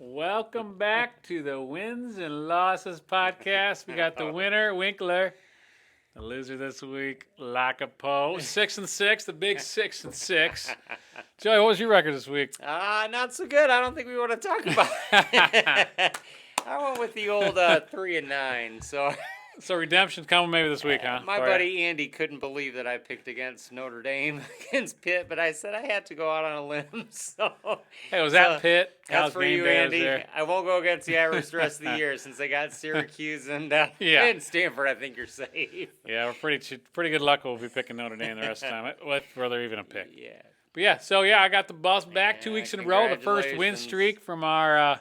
Welcome back to the Wins and Losses podcast. We got the winner, Winkler. The loser this week, Lakapo. 6-6, the big 6-6. Joey, what was your record this week? Not so good. I don't think we want to talk about it. I went with the old 3-9. So redemption's coming maybe this week, huh? My buddy Andy couldn't believe that I picked against Notre Dame against Pitt, but I said I had to go out on a limb. So hey, was that Pitt? That's for you, Andy. I won't go against the Irish the rest of the year since they got Syracuse and Stanford. I think you're safe. Yeah, we're pretty good luck we'll be picking Notre Dame the rest of the time. Whether even a pick. Yeah. But I got the bus back 2 weeks in a row. The first win streak from our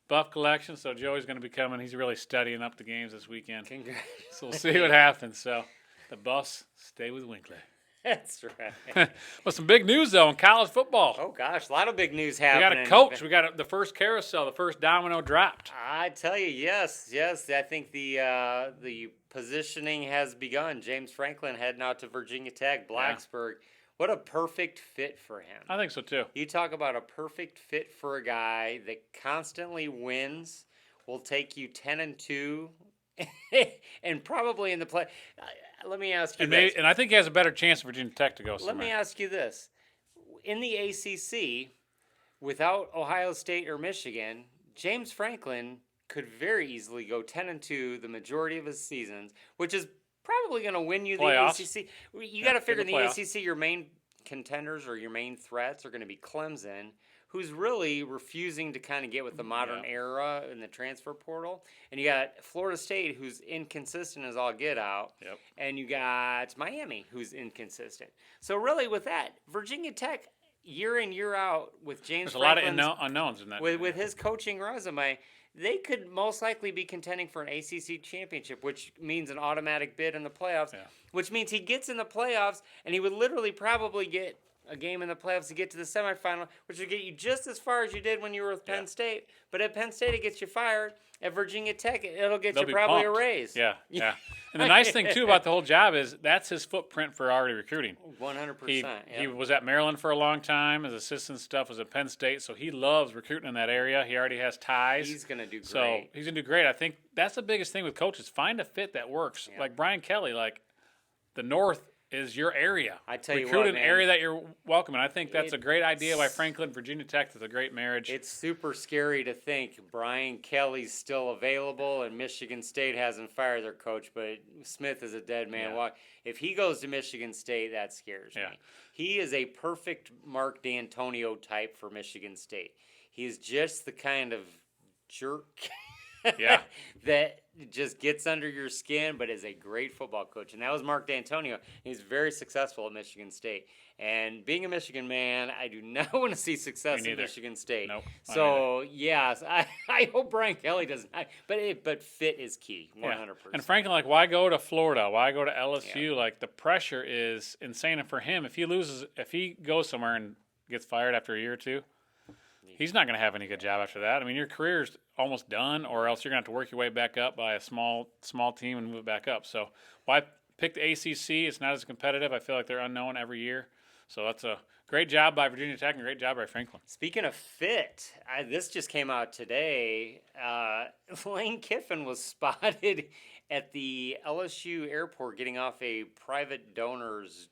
Buff collection. So Joey's going to be coming. He's really studying up the games this weekend. Congrats. So we'll see what happens. So the Buffs stay with Winkler. That's right. Well, some big news, though, in college football. Oh, gosh. A lot of big news happening. We got a coach. We got the first carousel, the first domino dropped. I tell you, yes. I think the positioning has begun. James Franklin heading out to Virginia Tech, Blacksburg. Yeah. What a perfect fit for him. I think so, too. You talk about a perfect fit for a guy that constantly wins, will take you 10-2, and probably in the play. Let me ask you this. And I think he has a better chance of Virginia Tech to go somewhere. Let me ask you this. In the ACC, without Ohio State or Michigan, James Franklin could very easily go 10-2 the majority of his seasons, which is probably going to win you the ACC. You got to figure in the ACC your main contenders or your main threats are going to be Clemson, who's really refusing to kind of get with the modern era in the transfer portal. And you got Florida State, who's inconsistent as all get out. Yep. And you got Miami, who's inconsistent. So really with that, Virginia Tech, year in, year out, with James Franklin's, a lot of unknowns in that. With his coaching resume, they could most likely be contending for an ACC championship, which means an automatic bid in the playoffs, which means he gets in the playoffs, and he would literally probably get a game in the playoffs to get to the semifinal, which would get you just as far as you did when you were with Penn State. But at Penn State, it gets you fired. At Virginia Tech, it'll get you probably pumped. A raise. Yeah. And the nice thing, too, about the whole job is that's his footprint for already recruiting. 100%. He was at Maryland for a long time. His assistant stuff was at Penn State, so he loves recruiting in that area. He already has ties. He's going to do great. So he's going to do great. I think that's the biggest thing with coaches. Find a fit that works. Yeah. Like Brian Kelly, the North is your area. I tell you what, recruit an area that you're welcome. And I think that's a great idea by Franklin. Virginia Tech is a great marriage. It's super scary to think Brian Kelly's still available and Michigan State hasn't fired their coach, but Smith is a dead man walk. If he goes to Michigan State, that scares me. He is a perfect Mark D'Antonio type for Michigan State. He is just the kind of jerk that just gets under your skin, but is a great football coach. And that was Mark D'Antonio. He's very successful at Michigan State. And being a Michigan man, I do not want to see success at Michigan State. Nope, so, yes, I hope Brian Kelly does not. But fit is key, 100%. And Franklin, why go to Florida? Why go to LSU? Yeah. The pressure is insane. And for him, if he goes somewhere and gets fired after a year or two, he's not going to have any good job after that. I mean, your career's almost done, or else you're going to have to work your way back up by a small team and move it back up. So why pick the ACC? It's not as competitive. I feel like they're unknown every year. So that's a great job by Virginia Tech and a great job by Franklin. Speaking of fit, this just came out today. Lane Kiffin was spotted at the LSU airport getting off a private donor's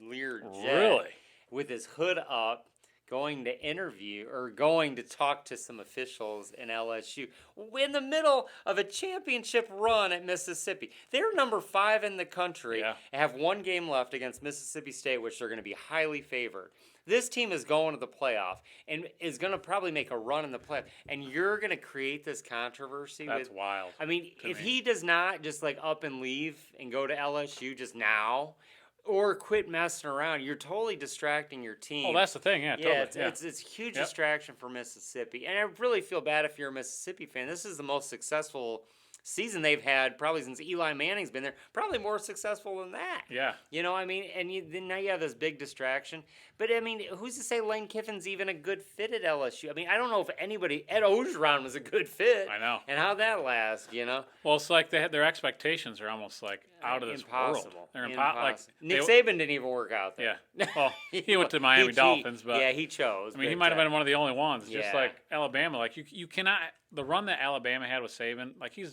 Lear jet. Really? With his hood up, going to talk to some officials in LSU in the middle of a championship run at Mississippi. They're number 5 in the country and have one game left against Mississippi State, which they're going to be highly favored. This team is going to the playoff and is going to probably make a run in the playoff. And you're going to create this controversy. That's wild. I mean, if he does not just up and leave and go to LSU just now, or quit messing around, you're totally distracting your team. Oh, that's the thing, totally. It's a huge distraction for Mississippi. And I really feel bad if you're a Mississippi fan. This is the most successful season they've had probably since Eli Manning's been there, probably more successful than that. Yeah. I mean, and then now you have this big distraction. But, I mean, who's to say Lane Kiffin's even a good fit at LSU? I mean, I don't know if Ed Ogeron was a good fit. I know. And how'd that last, Well, it's like their expectations are almost like out of this impossible. world. They're impossible. like Nick Saban didn't even work out there. Yeah. Well, he went to Miami Dolphins, but he chose. I mean, he might have been one of the only ones. Just yeah. like Alabama, like you cannot the run that Alabama had with Saban, like you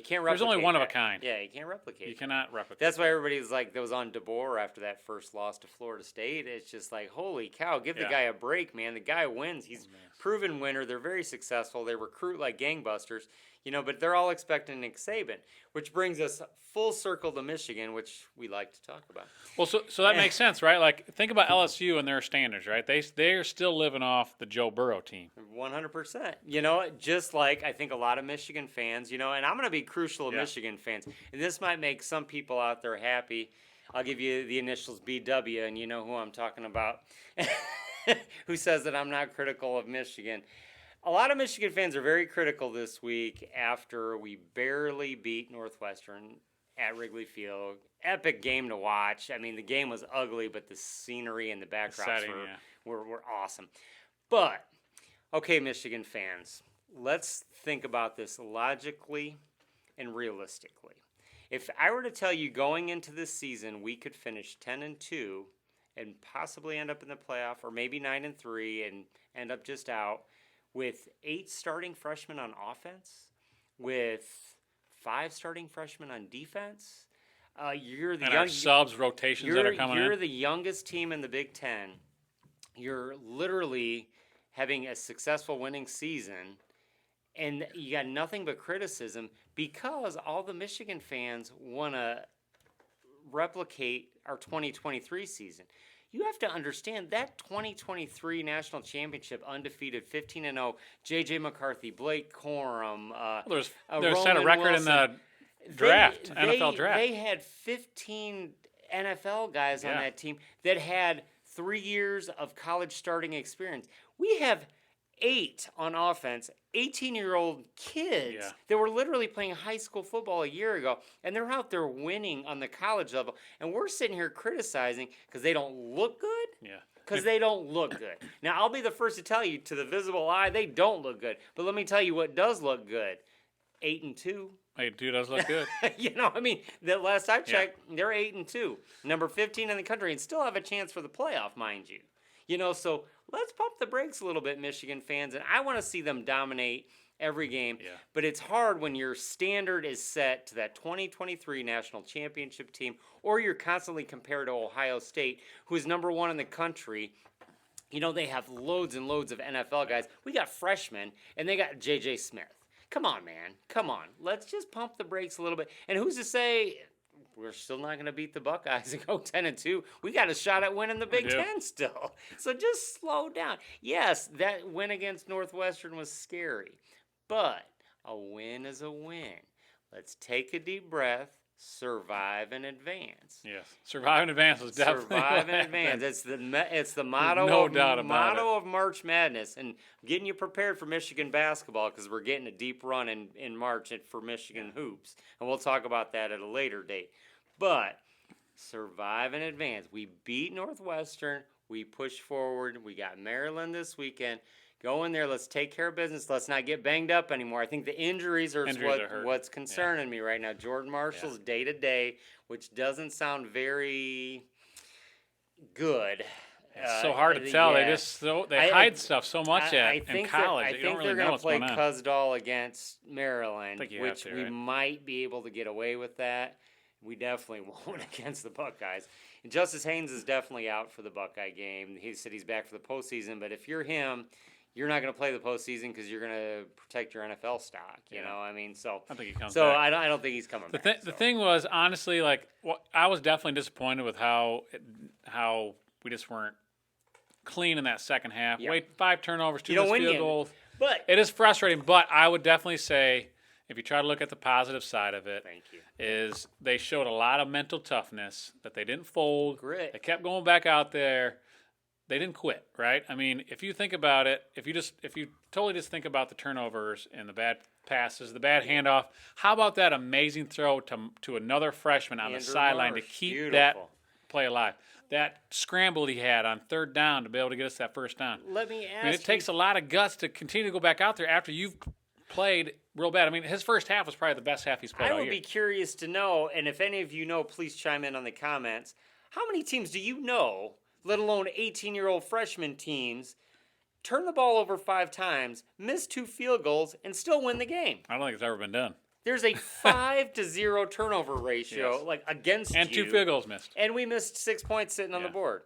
can't replicate. There's only one that. of a kind. Yeah, you can't replicate. You cannot replicate. That's why everybody's like, that was on DeBoer after that first loss to Florida State. It's just like, holy cow, give the guy a break, man. The guy wins. He's proven winner. They're very successful. They recruit like gangbusters, but they're all expecting Nick Saban, which brings us full circle to Michigan, which we like to talk about. Well, so that makes sense, right? Like, think about LSU and their standards, right? They're still living off the Joe Burrow team. 100%. Just like I think a lot of Michigan fans, and I'm going to be crucial to Michigan fans, and this might make some people out there happy. I'll give you the initials BW, and you know who I'm talking about, who says that I'm not critical of Michigan. A lot of Michigan fans are very critical this week after we barely beat Northwestern at Wrigley Field. Epic game to watch. I mean, the game was ugly, but the scenery and the backdrops were awesome. But, okay, Michigan fans, let's think about this logically and realistically. If I were to tell you going into this season we could finish 10-2 and possibly end up in the playoff, or maybe 9-3 and end up just out, with 8 starting freshmen on offense, with 5 starting freshmen on defense, you're the our subs rotations that are coming in. You're the youngest team in the Big Ten. You're literally having a successful winning season, and you got nothing but criticism because all the Michigan fans want to replicate our 2023 season. You have to understand that 2023 national championship, undefeated, 15-0, J.J. McCarthy, Blake Corum, they set a record Wilson. In the draft, NFL draft. They had 15 NFL guys on that team that had 3 years of college starting experience. We have 8 on offense, 18-year-old kids that were literally playing high school football a year ago, and they're out there winning on the college level, and we're sitting here criticizing because they don't look good? Yeah. Because they don't look good. Now, I'll be the first to tell you, to the visible eye, they don't look good. But let me tell you what does look good. 8-2. 8-2 does look good. I mean, the last I checked, they're 8-2. Number 15 in the country, and still have a chance for the playoff, mind you. So let's pump the brakes a little bit, Michigan fans, and I want to see them dominate every game. Yeah. But it's hard when your standard is set to that 2023 national championship team, or you're constantly compared to Ohio State, who is number 1 in the country. They have loads and loads of NFL guys. We got freshmen, and they got J.J. Smith. Come on, man. Come on. Let's just pump the brakes a little bit. And who's to say we're still not going to beat the Buckeyes and go 10-2. We got a shot at winning the Big Ten still. So just slow down. Yes, that win against Northwestern was scary, but a win is a win. Let's take a deep breath, survive and advance. Yes, survive and advance is definitely survive and advance. It's the motto. No doubt about it. Of March Madness, and getting you prepared for Michigan basketball because we're getting a deep run in March for Michigan hoops, and we'll talk about that at a later date. But survive and advance. We beat Northwestern. We push forward. We got Maryland this weekend. Go in there. Let's take care of business. Let's not get banged up anymore. I think the injuries are what's concerning me right now. Jordan Marshall's day-to-day, which doesn't sound very good. It's so hard to tell. They hide stuff so much in college. I think they're going to play Cusdall against Maryland, which we might be able to get away with that. We definitely won't against the Buckeyes. And Justice Haynes is definitely out for the Buckeye game. He said he's back for the postseason, but if you're him, you're not going to play the postseason because you're going to protect your NFL stock. You know, I mean, so I think he comes back. I don't think he's coming back. The thing was, honestly, I was definitely disappointed with how we just weren't clean in that second half. Yeah. 5 turnovers, 2 missed field goals. But it is frustrating. But I would definitely say, if you try to look at the positive side of it, is they showed a lot of mental toughness, that they didn't fold. Grit. They kept going back out there. they didn't quit, right? I mean, if you think about it, if you totally just think about the turnovers and the bad passes, the bad handoff, how about that amazing throw to another freshman on the sideline to keep that play alive? That scramble he had on third down to be able to get us that first down. Let me ask I mean, it takes a lot of guts to continue to go back out there after you've played real bad. I mean, his first half was probably the best half he's played all year. I would be curious to know, and if any of you know, please chime in on the comments. How many teams do you know, let alone 18-year-old freshman teams, turn the ball over 5 times, miss 2 field goals, and still win the game? I don't think it's ever been done. There's a 5-0 turnover ratio, like against and you. And 2 field goals missed. And we missed 6 points sitting on the board.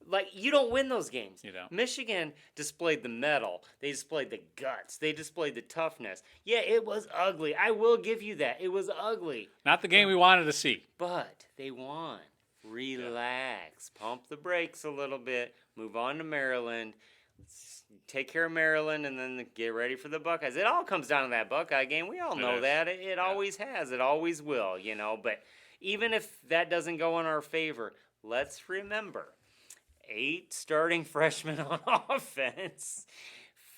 Like, you don't win those games. You don't. Michigan displayed the mettle. They displayed the guts. They displayed the toughness. Yeah, it was ugly. I will give you that. It was ugly. Not the game we wanted to see. But they won. Relax. Pump the brakes a little bit. Move on to Maryland. Take care of Maryland and then get ready for the Buckeyes. It all comes down to that Buckeye game. We all know that. It always has. It always will, you know. But even if that doesn't go in our favor, let's remember 8 starting freshmen on offense,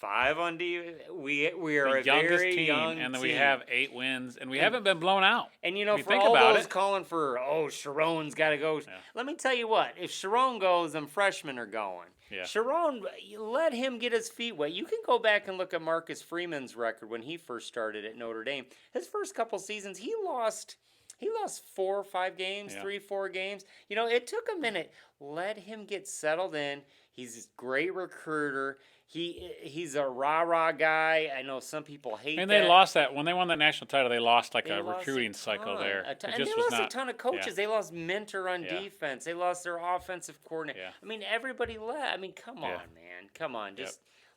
5 on D. We are a very team, young and then team. we have 8 wins, and we haven't been blown out. And you know, for all those calling for, Sharon's got to go. Let me tell you what: if Sharon goes, then freshmen are going. Yeah. Sharon, let him get his feet wet. You can go back and look at Marcus Freeman's record when he first started at Notre Dame. His first couple seasons, he lost 4 or 5 games, 3, 4 games. You know, it took a minute. Let him get settled in. He's a great recruiter. He's a rah-rah guy. I know some people hate that. And they lost that. When they won that national title, they lost a recruiting cycle there. And they lost a ton of coaches. They lost Mentor on defense. They lost their offensive coordinator. Yeah. I mean, everybody left. I mean, come on, man. Come on.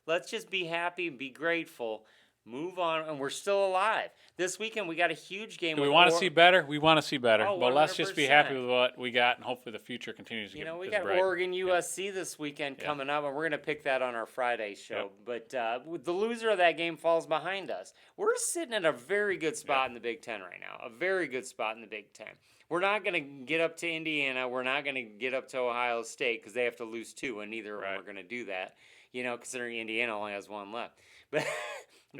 Let's just be happy and be grateful. Move on, and we're still alive. This weekend, we got a huge game. Do we want to see better? We want to see better. Oh, but let's just be happy with what we got, and hopefully the future continues to get bright. We got Oregon USC this weekend coming up, and we're going to pick that on our Friday show. But the loser of that game falls behind us. We're sitting at a very good spot in the Big Ten right now, a very good spot in the Big Ten. We're not going to get up to Indiana. We're not going to get up to Ohio State because they have to lose 2, and neither of them are going to do that, considering Indiana only has 1 left. But...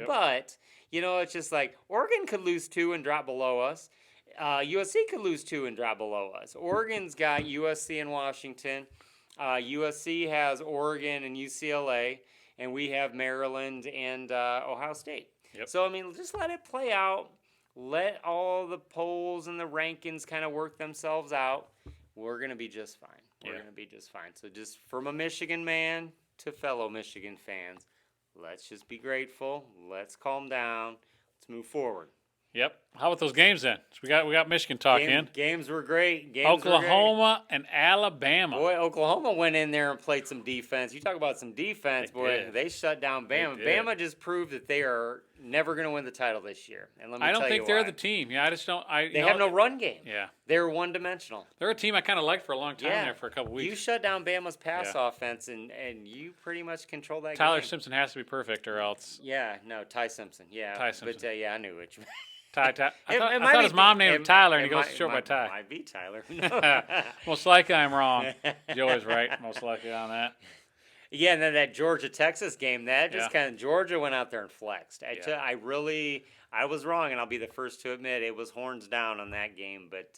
But, it's just like Oregon could lose 2 and drop below us. USC could lose 2 and drop below us. Oregon's got USC and Washington. USC has Oregon and UCLA. And we have Maryland and Ohio State. Yep. So, just let it play out. Let all the polls and the rankings kind of work themselves out. We're going to be just fine. We're going to be just fine. So just from a Michigan man to fellow Michigan fans, let's just be grateful. Let's calm down. Let's move forward. Yep. How about those games then? So we got Michigan talk in. Games were great. Oklahoma and Alabama. Boy, Oklahoma went in there and played some defense. You talk about some defense, they shut down Bama. Bama just proved that they are never going to win the title this year. And let me I don't tell think you they're why. the team. Yeah, I just don't. They have no run game. Yeah. They're one-dimensional. They're a team I kind of liked for a long time there for a couple weeks. You shut down Bama's pass offense, and you pretty much control that game. Tyler Simpson has to be perfect or else. Yeah, no, Ty Simpson. Yeah. Ty Simpson. But, I knew it. I thought his mom named him Tyler, and he goes short by Ty. Might be Tyler. Most likely I'm wrong. Joey's right. Most likely on that. Yeah, and then that Georgia-Texas game, that just kind of Georgia went out there and flexed. I was wrong, and I'll be the first to admit it was horns down on that game. But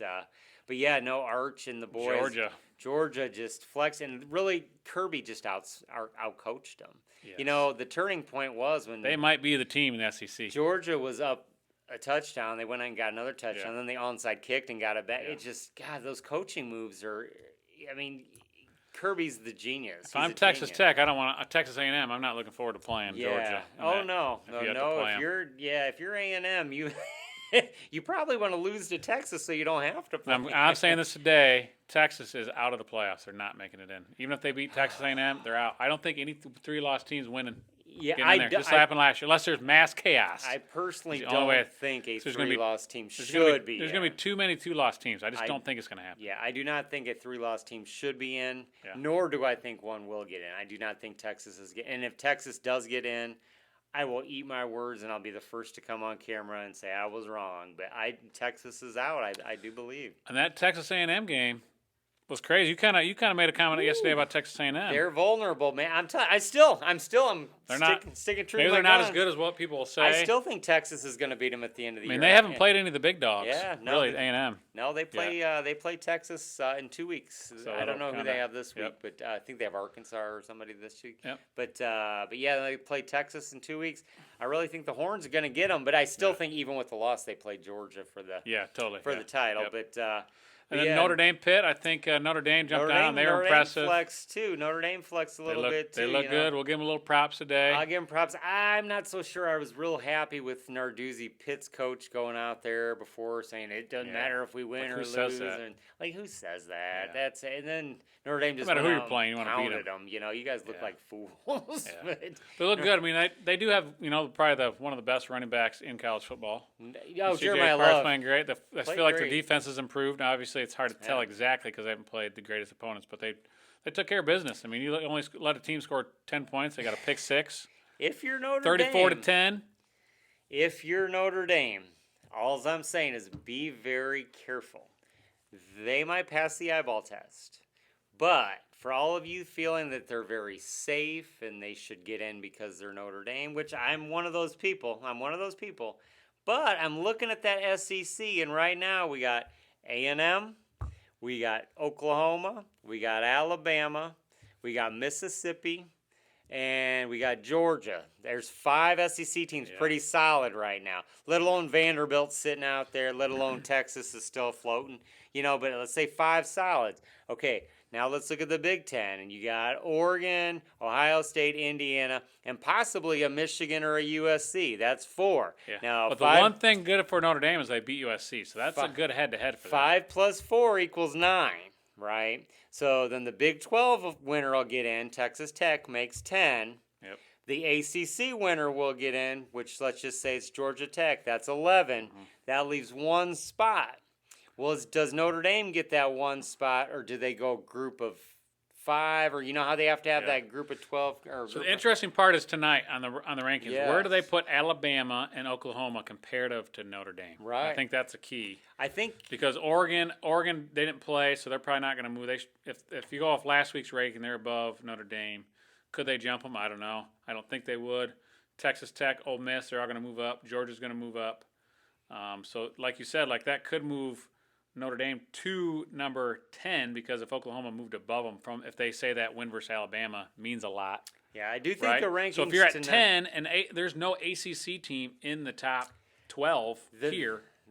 yeah, no, Arch and the boys. Georgia just flexed, and really Kirby just outcoached them. Yes. The turning point was when they might be the team in the SEC. Georgia was up a touchdown. They went and got another touchdown. Then they onside kicked and got it back. It just, God, those coaching moves are, Kirby's the genius. If I'm Texas Tech, I don't want to. Texas A&M, I'm not looking forward to playing Georgia. Oh no. If you're A&M, you probably want to lose to Texas so you don't have to play. I'm saying this today. Texas is out of the playoffs. They're not making it in. Even if they beat Texas A&M, they're out. I don't think any 3-loss teams winning. This happened last year, unless there's mass chaos. I personally don't think a 3-loss team should be. There's going to be too many 2-loss teams. I just don't think it's going to happen. Yeah, I do not think a 3-loss team should be in, nor do I think one will get in. I do not think Texas is getting. And if Texas does get in, I will eat my words, and I'll be the first to come on camera and say I was wrong. But Texas is out. I do believe. And that Texas A&M game, was crazy. You kind of made a comment yesterday about Texas A&M. They're vulnerable, man. I'm sticking true. Maybe to they're my not guns. as good as what people say. I still think Texas is going to beat them at the end of the year. I mean, they haven't played any of the big dogs. Yeah, no, really, A&M. No, they play. They play Texas in 2 weeks. So I don't know who they have this week, yep. but I think they have Arkansas or somebody this week. Yep. But yeah, they play Texas in 2 weeks. I really think the Horns are going to get them, but I still think even with the loss, they play Georgia for the the title. Yep. But and then Notre Dame Pitt, I think Notre Dame jumped out. They were impressive. Notre Dame flexed a little bit too. They look good. We'll give them a little props today. I'll give them props. I'm not so sure. I was real happy with Narduzzi, Pitt's coach, going out there before saying it doesn't matter if we win or lose. And who says that? Yeah. That's it. And then Notre Dame just no matter who went you're out playing, you want to beat them. You guys look like fools. Yeah. They look good. I mean, they do have probably one of the best running backs in college football. Jeremiah Love playing great. I feel like their defense has improved. Now, obviously, it's hard to tell exactly because they haven't played the greatest opponents, but they took care of business. I mean, you only let a team score 10 points. They got a pick six. If you're Notre 34 Dame, to 10. If you're Notre Dame, all I'm saying is be very careful. They might pass the eyeball test, but for all of you feeling that they're very safe and they should get in because they're Notre Dame, which I'm one of those people. But I'm looking at that SEC, and right now we got A&M, we got Oklahoma, we got Alabama, we got Mississippi, and we got Georgia. There's 5 SEC teams pretty solid right now, let alone Vanderbilt sitting out there, let alone Texas is still floating. But let's say 5 solids. Okay, now let's look at the Big Ten, and you got Oregon, Ohio State, Indiana, and possibly a Michigan or a USC. That's 4. Yeah. Now, but the one thing good for Notre Dame is they beat USC, so that's a good head-to-head for them. 5 plus 4 equals 9, right? So then the Big 12 winner will get in. Texas Tech makes 10. Yep. The ACC winner will get in, which let's just say it's Georgia Tech. That's 11. Mm-hmm. That leaves 1 spot. Well, does Notre Dame get that 1 spot, or do they go group of 5, or how they have to have that group of 12? So the interesting part is tonight on the rankings. Yes. Where do they put Alabama and Oklahoma comparative to Notre Dame? Right. I think that's a key. I think because Oregon they didn't play, so they're probably not going to move. If you go off last week's ranking, they're above Notre Dame. Could they jump them? I don't know. I don't think they would. Texas Tech, Ole Miss, they're all going to move up. Georgia's going to move up. So like you said, that could move Notre Dame to number 10 because if Oklahoma moved above them if they say that win versus Alabama means a lot. Yeah, I do think the rankings. So if you're at 10 and there's no ACC team in the top 12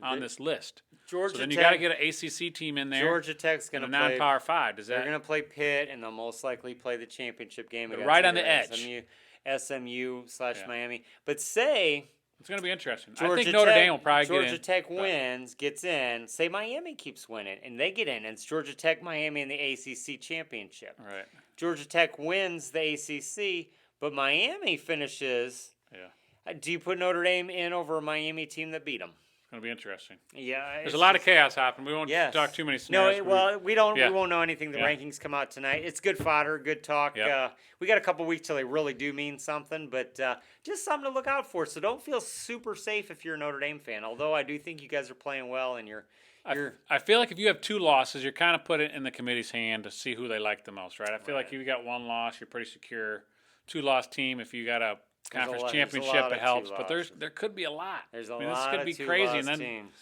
on this list. Georgia so then you Tech, got to get an ACC team in there. Georgia Tech's going to play non-power 5. They're going to play Pitt, and they'll most likely play the championship game against right on the edge. SMU/Miami. But say. It's going to be interesting. Georgia I think Notre Dame will probably get in. Georgia Tech wins, gets in. Say Miami keeps winning, and they get in. And it's Georgia Tech, Miami in the ACC championship. Right. Georgia Tech wins the ACC, but Miami finishes. Yeah. Do you put Notre Dame in over a Miami team that beat them? It's going to be interesting. Yeah. There's a lot of chaos happening. We won't talk too many scenarios. We won't know anything. The rankings come out tonight. It's good fodder, good talk. Yep. We got a couple weeks till they really do mean something, but just something to look out for. So don't feel super safe if you're a Notre Dame fan, although I do think you guys are playing well and I feel like if you have 2 losses, you're kind of put it in the committee's hand to see who they like the most, right? I feel like if you got 1 loss, you're pretty secure. 2-loss team, if you got a conference championship, it helps, but there could be a lot. There's a lot. This could be crazy, and then teams.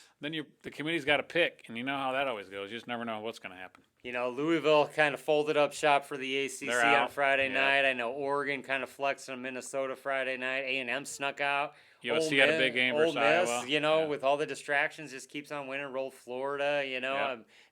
The committee's got to pick, and you know how that always goes. You just never know what's going to happen. Louisville kind of folded up shop for the ACC on Friday Yeah. night. I know Oregon kind of flexed on Minnesota Friday night. A&M snuck out. USC had a big game versus Iowa. With all the distractions, just keeps on winning. Rolled Florida,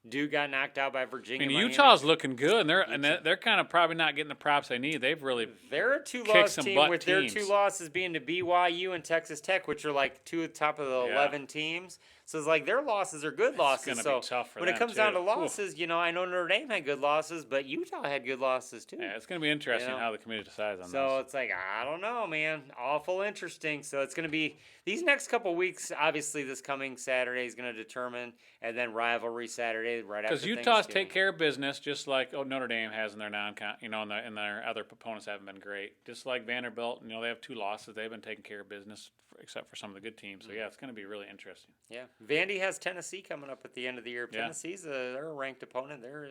Duke got knocked out by Virginia. I mean, Utah's looking good, and they're kind of probably not getting the props they need. They're a 2-loss team with their 2 losses being to BYU and Texas Tech, which are like 2 at the top of the 11 teams. So it's like their losses are good losses. It's going to be tough for them, when it comes down to losses, I know Notre Dame had good losses, but Utah had good losses too. Yeah, it's going to be interesting how the committee decides on this. So it's like, I don't know, man. Awful interesting. So it's going to be these next couple weeks. Obviously, this coming Saturday is going to determine, and then rivalry Saturday right after Thanksgiving. Because Utah's take care of business, just like Notre Dame has in their and their other opponents haven't been great. Just like Vanderbilt, they have 2 losses. They've been taking care of business, except for some of the good teams. So yeah, it's going to be really interesting. Yeah. Vandy has Tennessee coming up at the end of the year. Yeah. Tennessee's they're a ranked opponent. They're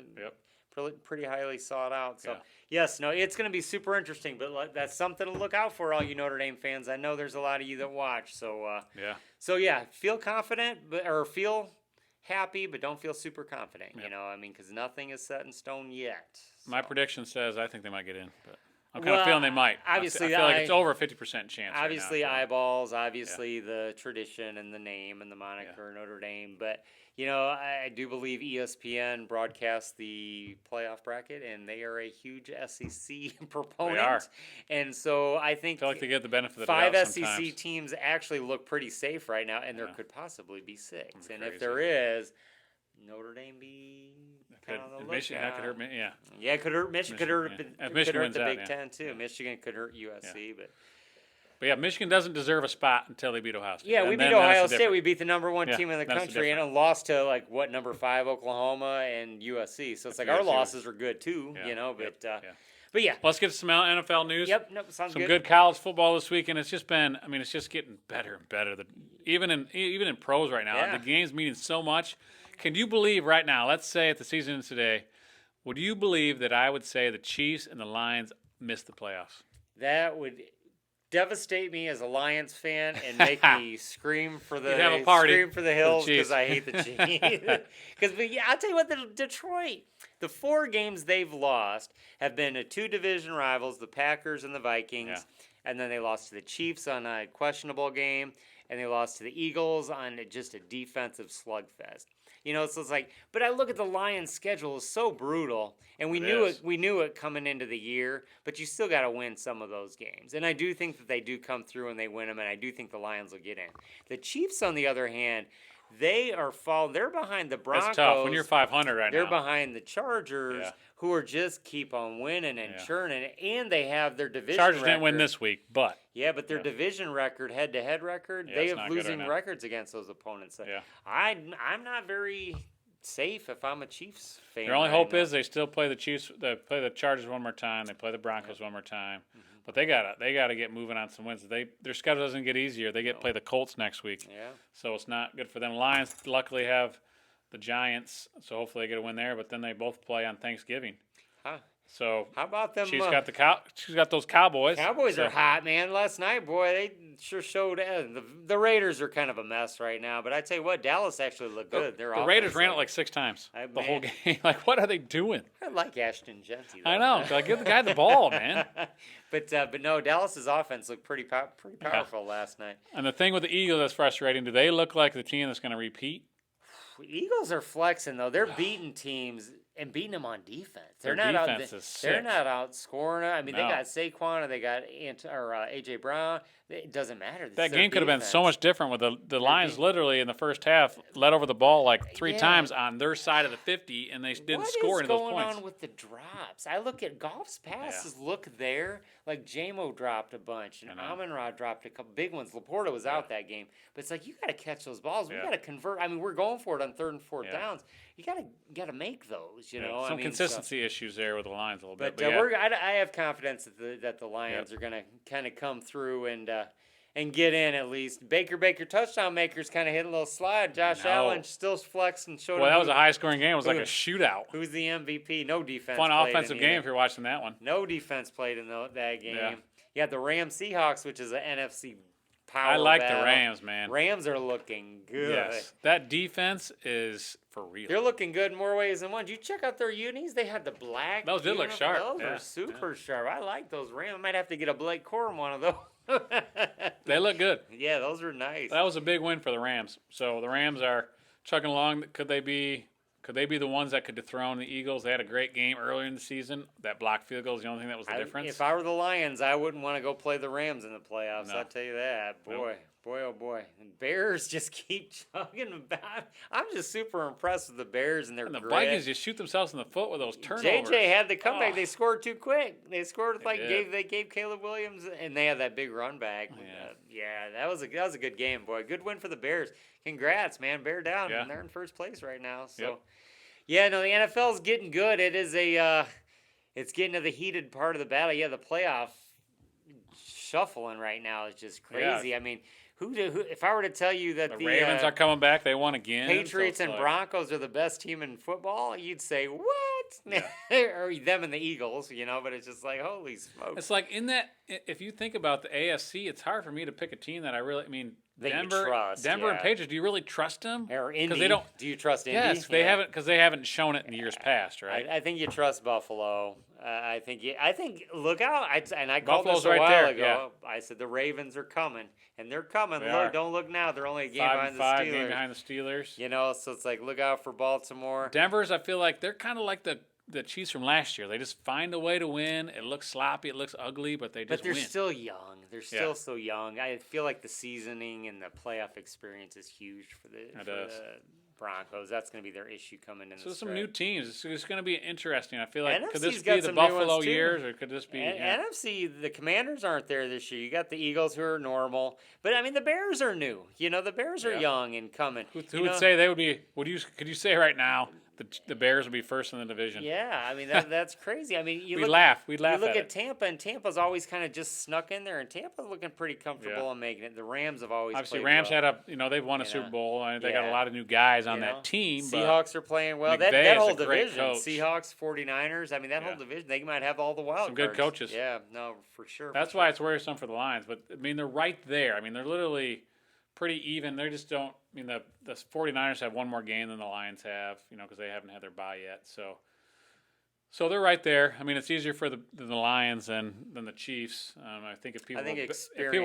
pretty highly sought out. So, it's going to be super interesting. But that's something to look out for, all you Notre Dame fans. I know there's a lot of you that watch. So, feel confident, or feel happy, but don't feel super confident. You know, I mean, because nothing is set in stone yet. So. My prediction says I think they might get in, but I'm kind of feeling they might. Obviously, I feel like it's over a 50% chance. Obviously, right now, eyeballs. Obviously, the tradition and the name and the moniker Notre Dame. But I do believe ESPN broadcasts the playoff bracket, and they are a huge SEC proponent. They are. And so I think I feel like they get the benefit of the 5 doubt SEC sometimes. teams actually look pretty safe right now, and there could possibly be 6. And if there is, Notre Dame be kind of the Michigan could hurt me. Yeah, it could hurt Michigan. Could hurt the Big Ten too. Yeah. Michigan could hurt USC, but Michigan doesn't deserve a spot until they beat Ohio State. Yeah, we beat Ohio State. We beat the number 1 team in the country, and lost to number 5 Oklahoma and USC. So it's our losses are good too, But yeah. Let's get to some NFL news. Sounds some good college football this weekend. It's just been, it's just getting better and better. Even in pros right now, the game's meaning so much. Can you believe right now, let's say at the season is today, would you believe that I would say the Chiefs and the Lions missed the playoffs? That would devastate me as a Lions fan and make me scream for the hills because I hate the Chiefs. Because I'll tell you what, Detroit, the 4 games they've lost have been to 2 division rivals, the Packers and the Vikings, and then they lost to the Chiefs on a questionable game, and they lost to the Eagles on just a defensive slugfest. So it's but I look at the Lions' schedule is so brutal, and we knew it coming into the year, but you still got to win some of those games. And I do think that they do come through and they win them, and I do think the Lions will get in. The Chiefs, on the other hand, they are they're behind the Broncos. That's tough when you're 500 right now. They're behind the Chargers, who are just keep on winning and churning, and they have their division Chargers record. Didn't win this week, but but their division record, head-to-head record, they have losing records against those opponents. So I'm not very safe if I'm a Chiefs fan. Their only hope is they still play the Chiefs. They play the Chargers one more time. They play the Broncos one more time. But they gotta get moving on some wins. Their schedule doesn't get easier. They play the Colts next week. So it's not good for them. Lions luckily have the Giants, so hopefully they get a win there. But then they both play on Thanksgiving. So how about them? She's got those Cowboys. Cowboys are hot, man. Last night, boy, they sure showed. The Raiders are kind of a mess right now, but I tell you what, Dallas actually looked good. The Raiders ran it like 6 times the whole game. What are they doing? I like Ashton Genty, though. I know. Give the guy the ball, man. But no, Dallas's offense looked pretty powerful last night. And the thing with the Eagles that's frustrating, do they look like the team that's going to repeat? Eagles are flexing though. They're beating teams and beating them on defense. They're not outscoring them. I mean, they got Saquon and they got AJ Brown. It doesn't matter. That game could have been so much different with the Lions literally in the first half led over the ball like 3 times on their side of the 50, and they didn't score any of those points. What's going on with the drops? I look at Goff's passes. Look there. Like J-Mo dropped a bunch, and Amon-Ra dropped a couple big ones. Laporta was out that game. But it's you got to catch those balls. We got to convert. I mean, we're going for it on 3rd and 4th downs. You got to make those, Some consistency issues there with the Lions a little bit. But I have confidence that the Lions are going to kind of come through and get in at least. Baker touchdown makers kind of hit a little slide. Josh Allen still flexed and showed. Well, that was a high-scoring game. It was like a shootout. Who's the MVP? No defense. Fun offensive game if you're watching that one. No defense played in that game. You had the Rams Seahawks, which is an NFC power. I like battle. the Rams, man. Rams are looking good. Yes, that defense is for real. They're looking good in more ways than one. Did you check out their unis? They had the black. Those did look sharp. Those are super sharp. I like those Rams. I might have to get a Blake Corum one of those. They look good. Yeah, those are nice. That was a big win for the Rams. So the Rams are chugging along. Could they be the ones that could dethrone the Eagles? They had a great game earlier in the season. That blocked field goal is the only thing that was the difference. If I were the Lions, I wouldn't want to go play the Rams in the playoffs. No. I'll tell you that. Boy, oh boy. And Bears just keep chugging about. I'm just super impressed with the Bears and their the grit. Vikings just shoot themselves in the foot with those turnovers. JJ had the comeback. They scored too quick. They scored they gave Caleb Williams, and they had that big run back. That was a good game, boy. Good win for the Bears. Congrats, man. Bear down, and they're in first place right now. So, the NFL's getting good. It is it's getting to the heated part of the battle. Yeah, the playoff shuffling right now is just crazy. Yeah. I mean, who if I were to tell you that the Ravens are coming back, they won again. Patriots and Broncos are the best team in football, you'd say, what? Yeah. Or them and the Eagles, but it's just like, holy smokes. It's like if you think about the AFC, it's hard for me to pick a team that Denver and Patriots. Do you really trust them? Or Indy? They don't. Do you trust Indy? Yes, they haven't, because they haven't shown it in years past, right? I think you trust Buffalo. I think look out. I called Buffalo's this a while ago. Yeah. I said the Ravens are coming, and they're coming. Look, don't look now. They're only a game behind the Steelers. Game behind the Steelers. So it's like look out for Baltimore. Denver's. I feel like they're kind of like the Chiefs from last year. They just find a way to win. It looks sloppy. It looks ugly, but they just win. But they're still young. They're still so young. I feel like the seasoning and the playoff experience is huge for the Broncos. That's going to be their issue coming in. So some new teams. It's going to be interesting. I feel like NFC's could this be the Buffalo years, or could this be NFC? The Commanders aren't there this year. You got the Eagles, who are normal, but I mean the Bears are new. The Bears are young and coming. Who would say they would be? Could you say right now the Bears would be first in the division? Yeah, I mean that's crazy. I mean we'd laugh. You look at Tampa, and Tampa's always kind of just snuck in there, and Tampa's looking pretty comfortable and making it. The Rams have always obviously played Rams well. had they've won a Super Bowl, and they got a lot of new guys on that team. Seahawks are playing well. That whole division, Seahawks, 49ers. I mean that whole division, they might have all the wild some good coaches. Yeah, no, for sure. That's why it's worrisome for the Lions. But I mean they're right there. I mean they're literally pretty even. They just don't. I mean the 49ers have one more game than the Lions have, because they haven't had their bye yet. So they're right there. I mean, it's easier for the Lions than the Chiefs. I think if people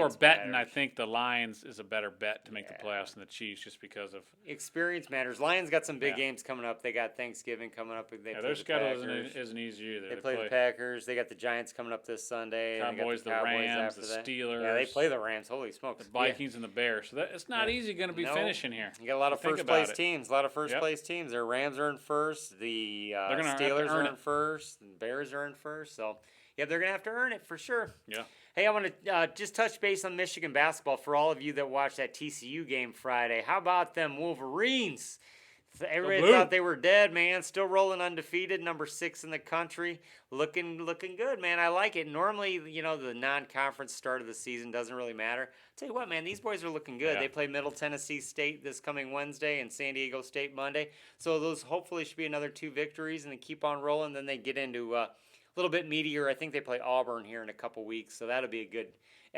are betting, I think the Lions is a better bet to make the playoffs than the Chiefs, just because of experience matters. Lions got some big games coming up. They got Thanksgiving coming up. Their schedule isn't easy either. They play the Packers. They got the Giants coming up this Sunday. Cowboys, the Rams, the Steelers. Yeah, they play the Rams. Holy smokes! The Vikings and the Bears. So it's not easy going to be finishing here. You got a lot of first place teams. Their Rams are in first. The Steelers are in first. And Bears are in first, so they're gonna have to earn it for sure. Yeah. Hey, I want to just touch base on Michigan basketball for all of you that watched that TCU game Friday. How about them Wolverines? Everybody thought they were dead, man. Still rolling undefeated, number 6 in the country. Looking good, man. I like it. Normally, the non-conference start of the season doesn't really matter. I'll tell you what, man, these boys are looking good. Yeah. They play Middle Tennessee State this coming Wednesday and San Diego State Monday. So those hopefully should be another 2 victories, and they keep on rolling. Then they get into a little bit meatier. I think they play Auburn here in a couple weeks, so that'll be a good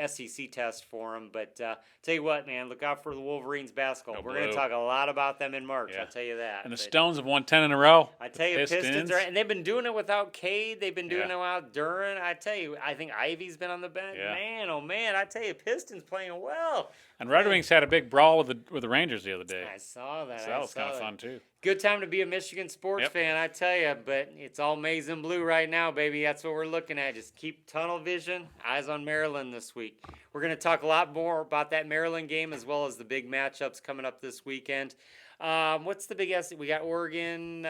SEC test for them. But tell you what, man, look out for the Wolverines basketball. We're going to talk a lot about them in March. I'll tell you that. And the Stones have won 10 in a row. I tell you, Pistons are, and they've been doing it without Cade. They've been doing it without Duran. I tell you, I think Ivy's been on the bench. Yeah. Man, oh man, I tell you, Pistons playing well. And Red Wings had a big brawl with the Rangers the other day. I saw that. So that was kind of fun too. Good time to be a Michigan sports fan, I tell you. But it's all maize and blue right now, baby. That's what we're looking at. Just keep tunnel vision, eyes on Maryland this week. We're going to talk a lot more about that Maryland game as well as the big matchups coming up this weekend. What's the big SEC? We got Oregon.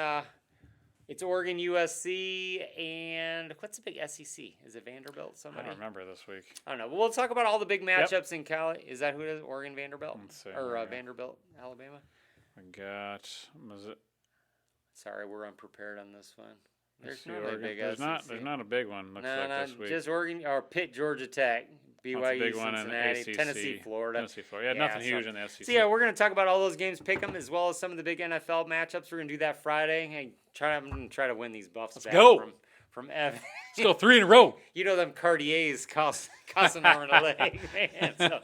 It's Oregon, USC, and what's the big SEC? Is it Vanderbilt? Somebody? I don't remember this week. I don't know. We'll talk about all the big matchups in Cali. Is that who it is? Oregon, Vanderbilt? Let's see, or Vanderbilt, Alabama? Was it? Sorry, we're unprepared on this one. There's not a big SEC. There's not a big one. Looks like this week. Just Oregon or Pitt, Georgia Tech. BYU, Cincinnati, Tennessee, Florida. Yeah, nothing huge in the SEC. So, we're going to talk about all those games, pick them, as well as some of the big NFL matchups. We're going to do that Friday. Hey, I'm going to try to win these buffs back from Evan. Let's go 3 in a row. Them Cartiers costing more in a leg, man. So,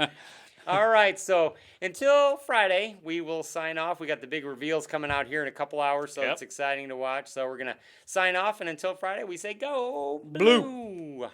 all right, so until Friday, we will sign off. We got the big reveals coming out here in a couple hours, so it's exciting to watch. So we're going to sign off, and until Friday, we say go Blue.